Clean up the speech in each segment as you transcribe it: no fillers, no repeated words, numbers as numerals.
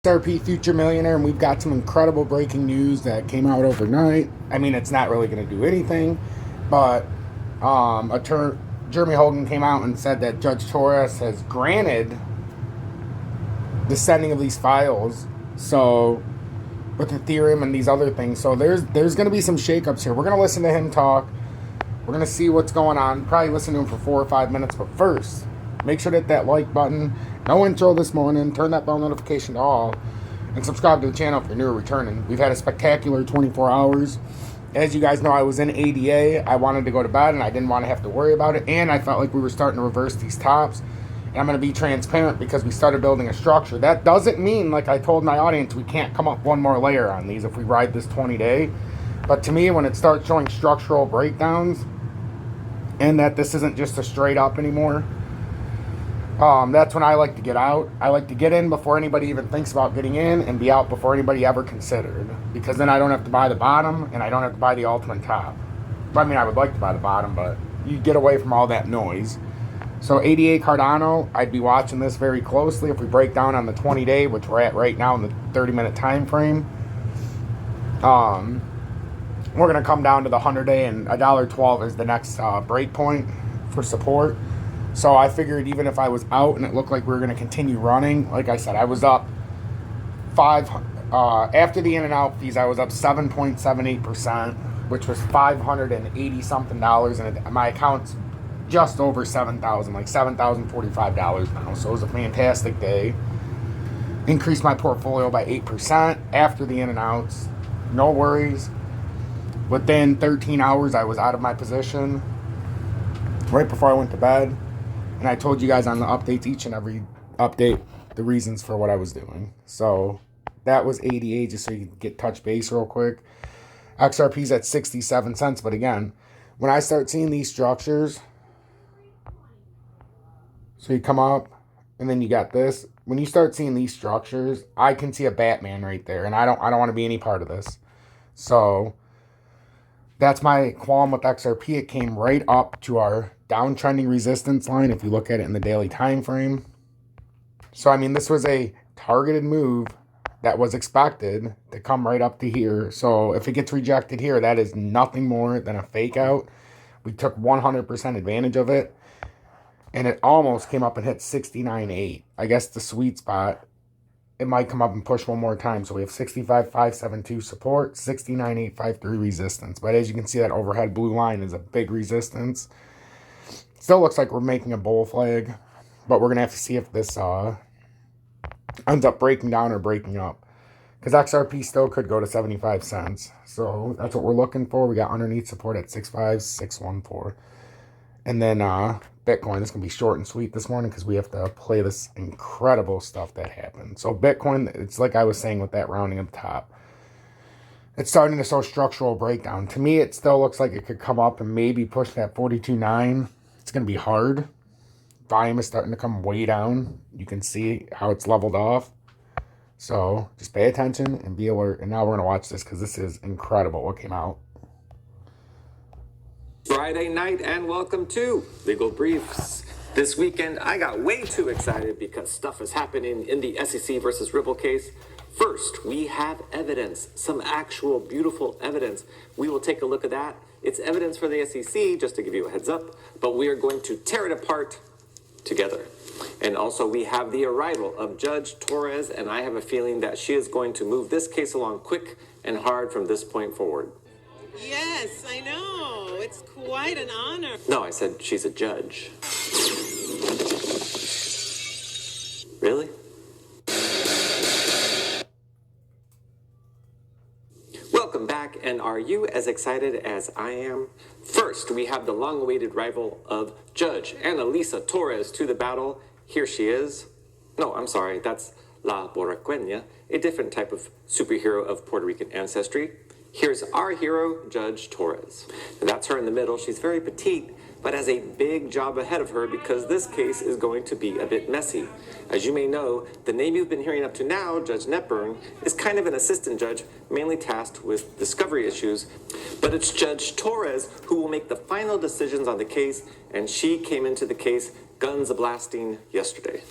XRP Future Millionaire, and we've got some incredible breaking news that came out overnight. I mean, it's not really going to do anything, but Jeremy Hogan came out and said that Judge Torres has granted the sending of these files. So with Ethereum and these other things, so there's going to be some shakeups here. We're going to listen to him talk. We're going to see what's going on. Probably listen to him for 4 or 5 minutes, but first, make sure to hit that like button. No intro this morning. Turn that bell notification to all. And subscribe to the channel if you're new or returning. We've had a spectacular 24 hours. As you guys know, I was in ADA. I wanted to go to bed, and I didn't want to have to worry about it. And I felt like we were starting to reverse these tops. And I'm going to be transparent because we started building a structure. That doesn't mean, like I told my audience, we can't come up one more layer on these if we ride this 20-day. But to me, when it starts showing structural breakdowns, and that this isn't just a straight up anymore, that's when I like to get out. I like to get in before anybody even thinks about getting in, and be out before anybody ever considered. Because then I don't have to buy the bottom, and I don't have to buy the ultimate top. I mean, I would like to buy the bottom, but you get away from all that noise. So ADA Cardano, I'd be watching this very closely. If we break down on the 20-day, which we're at right now in the 30-minute time frame, we're going to come down to the 100-day, and $1.12 is the next break point for support. So I figured even if I was out and it looked like we were going to continue running, like I said, I was up after the in and out fees, I was up 7.78%, which was $580-something, and my account's just over $7,000, like $7,045 now. So it was a fantastic day. Increased my portfolio by 8% after the in and outs. No worries. Within 13 hours, I was out of my position right before I went to bed. And I told you guys on the updates, each and every update, the reasons for what I was doing. So that was ADA, just so you can get touch base real quick. XRP's at 67 cents. But again, when I start seeing these structures, so you come up and then you got this. When you start seeing these structures, I can see a Batman right there. And I don't want to be any part of this. So that's my qualm with XRP. It came right up to our downtrending resistance line if you look at it in the daily time frame. So I mean, this was a targeted move that was expected to come right up to here. So if it gets rejected here, that is nothing more than a fake out. We took 100% advantage of it, and it almost came up and hit 69.8. I guess the sweet spot, it might come up and push one more time. So we have 65.572 support, 69.853 resistance. But as you can see, that overhead blue line is a big resistance. Still looks like we're making a bull flag, but we're going to have to see if this ends up breaking down or breaking up. Because XRP still could go to 75 cents. So that's what we're looking for. We got underneath support at 65614. And then Bitcoin is going to be short and sweet this morning because we have to play this incredible stuff that happened. So Bitcoin, it's like I was saying with that rounding at the top. It's starting to show structural breakdown. To me, it still looks like it could come up and maybe push that 42.9. It's going to be hard. Volume is starting to come way down. You can see how it's leveled off. So just pay attention and be alert. And now we're going to watch this because this is incredible what came out. Friday night, and welcome to Legal Briefs. This weekend, I got way too excited because stuff is happening in the SEC versus Ripple case. First, we have evidence, some actual beautiful evidence. We will take a look at that. It's evidence for the SEC, just to give you a heads up, but we are going to tear it apart together. And also, we have the arrival of Judge Torres, and I have a feeling that she is going to move this case along quick and hard from this point forward. Yes, I know. It's quite an honor. No, I said she's a judge. Really? Welcome back, and are you as excited as I am? First, we have the long-awaited arrival of Judge Annalisa Torres to the battle. Here she is. No, I'm sorry, that's La Boricua, a different type of superhero of Puerto Rican ancestry. Here's our hero, Judge Torres. And that's her in the middle. She's very petite, but has a big job ahead of her because this case is going to be a bit messy. As you may know, the name you've been hearing up to now, Judge Netburn, is kind of an assistant judge, mainly tasked with discovery issues. But it's Judge Torres who will make the final decisions on the case, and she came into the case guns a-blasting yesterday.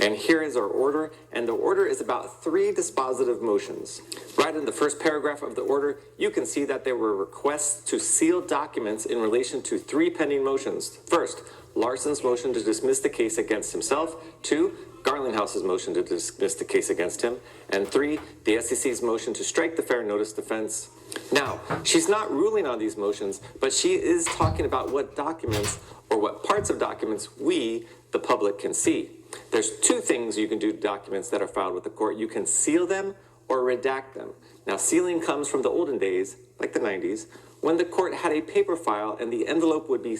And here is our order, and the order is about 3 dispositive motions. Right in the first paragraph of the order, you can see that there were requests to seal documents in relation to 3 pending motions. First, Larson's motion to dismiss the case against himself. 2, Garlinghouse's motion to dismiss the case against him. And 3, the SEC's motion to strike the fair notice defense. Now, she's not ruling on these motions, but she is talking about what documents or what parts of documents we, the public, can see. There's 2 things you can do to documents that are filed with the court. You can seal them or redact them. Now, sealing comes from the olden days, like the 90s, when the court had a paper file and the envelope would be,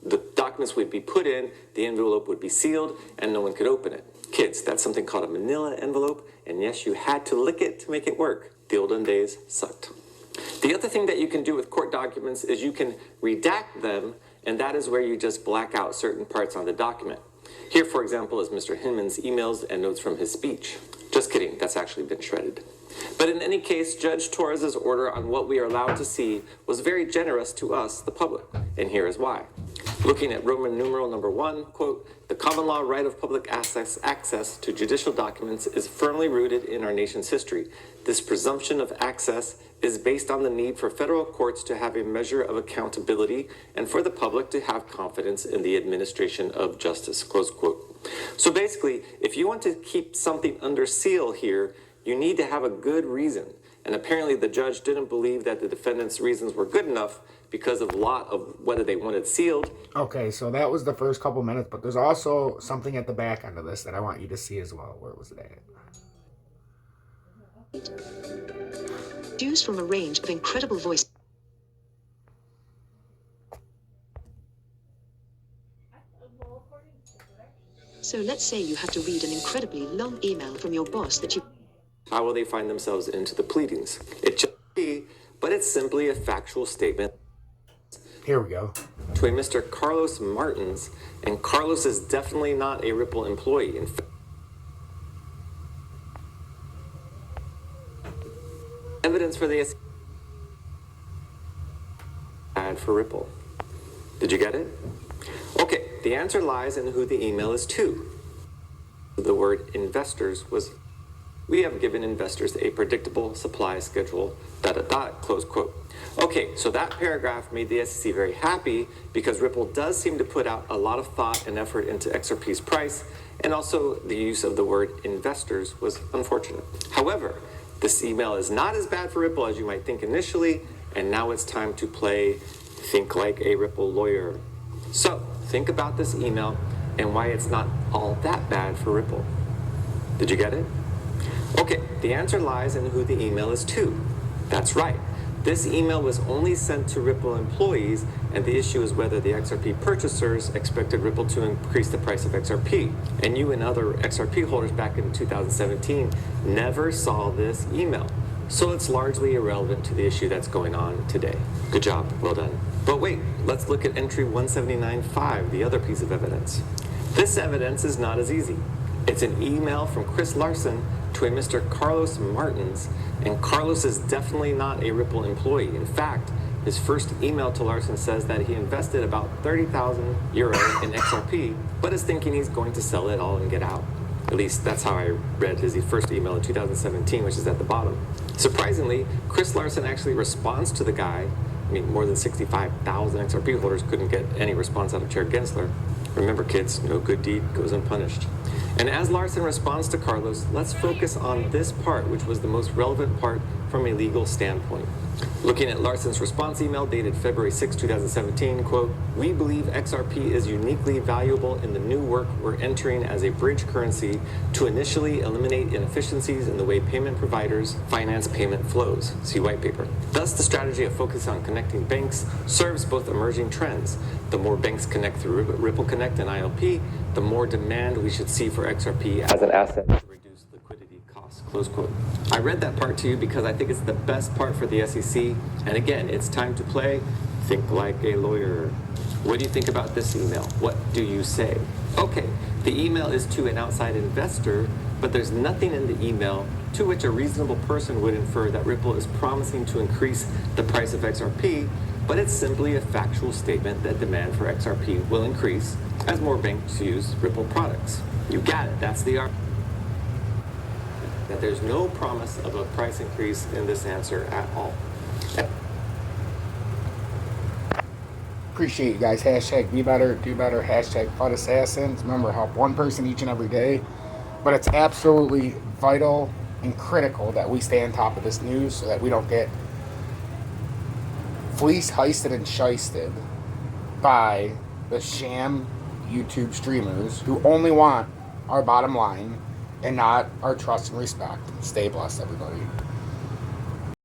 the documents would be put in, the envelope would be sealed, and no one could open it. Kids, that's something called a manila envelope, and yes, you had to lick it to make it work. The olden days sucked. The other thing that you can do with court documents is you can redact them, and that is where you just black out certain parts on the document. Here, for example, is Mr. Hinman's emails and notes from his speech. Just kidding, that's actually been shredded. But in any case, Judge Torres's order on what we are allowed to see was very generous to us, the public, and here is why. Looking at Roman numeral number 1, quote, the common law right of public access to judicial documents is firmly rooted in our nation's history. This presumption of access is based on the need for federal courts to have a measure of accountability and for the public to have confidence in the administration of justice, close quote. So basically, if you want to keep something under seal here, you need to have a good reason. And apparently the judge didn't believe that the defendant's reasons were good enough because of a lot of whether they wanted sealed. Okay, so that was the first couple minutes, but there's also something at the back end of this that I want you to see as well. Where was it at? Choose from a range of incredible voice. So let's say you have to read an incredibly long email from your boss that you... How will they find themselves into the pleadings? It should be, but it's simply a factual statement. Here we go. To a Mr. Carlos Martins, and Carlos is definitely not a Ripple employee. In fact, evidence for the ad for Ripple. Did you get it? Okay, the answer lies in who the email is to. The word investors was, we have given investors a predictable supply schedule, ... close quote. Okay, so that paragraph made the SEC very happy because Ripple does seem to put out a lot of thought and effort into XRP's price, and also the use of the word investors was unfortunate. However, this email is not as bad for Ripple as you might think initially, and now it's time to play Think Like a Ripple Lawyer. So, think about this email and why it's not all that bad for Ripple. Did you get it? Okay, the answer lies in who the email is to. That's right. This email was only sent to Ripple employees, and the issue is whether the XRP purchasers expected Ripple to increase the price of XRP. And you and other XRP holders back in 2017 never saw this email. So it's largely irrelevant to the issue that's going on today. Good job, well done. But wait, let's look at entry 179.5, the other piece of evidence. This evidence is not as easy. It's an email from Chris Larson to a Mr. Carlos Martins, and Carlos is definitely not a Ripple employee. In fact, his first email to Larson says that he invested about 30,000 euro in XRP, but is thinking he's going to sell it all and get out. At least that's how I read his first email in 2017, which is at the bottom. Surprisingly, Chris Larson actually responds to the guy. I mean, more than 65,000 XRP holders couldn't get any response out of Chair Gensler. Remember, kids, no good deed goes unpunished. And as Larson responds to Carlos, let's focus on this part, which was the most relevant part from a legal standpoint. Looking at Larson's response email dated February 6, 2017, quote, we believe XRP is uniquely valuable in the new work we're entering as a bridge currency to initially eliminate inefficiencies in the way payment providers finance payment flows. See white paper. Thus, the strategy of focusing on connecting banks serves both emerging trends. The more banks connect through Ripple Connect and ILP, the more demand we should see for XRP as an asset to reduce liquidity costs, close quote. I read that part to you because I think it's the best part for the SEC. And again, it's time to play Think Like a Lawyer. What do you think about this email? What do you say? Okay, the email is to an outside investor, but there's nothing in the email to which a reasonable person would infer that Ripple is promising to increase the price of XRP, but it's simply a factual statement that demand for XRP will increase as more banks use Ripple products. You got it. That's the argument. That there's no promise of a price increase in this answer at all. Appreciate you guys. Hashtag be better, do better. Hashtag FUD assassins. Remember, help one person each and every day. But it's absolutely vital and critical that we stay on top of this news so that we don't get fleeced, heisted, and shysted by the sham YouTube streamers who only want our bottom line and not our trust and respect. Stay blessed, everybody.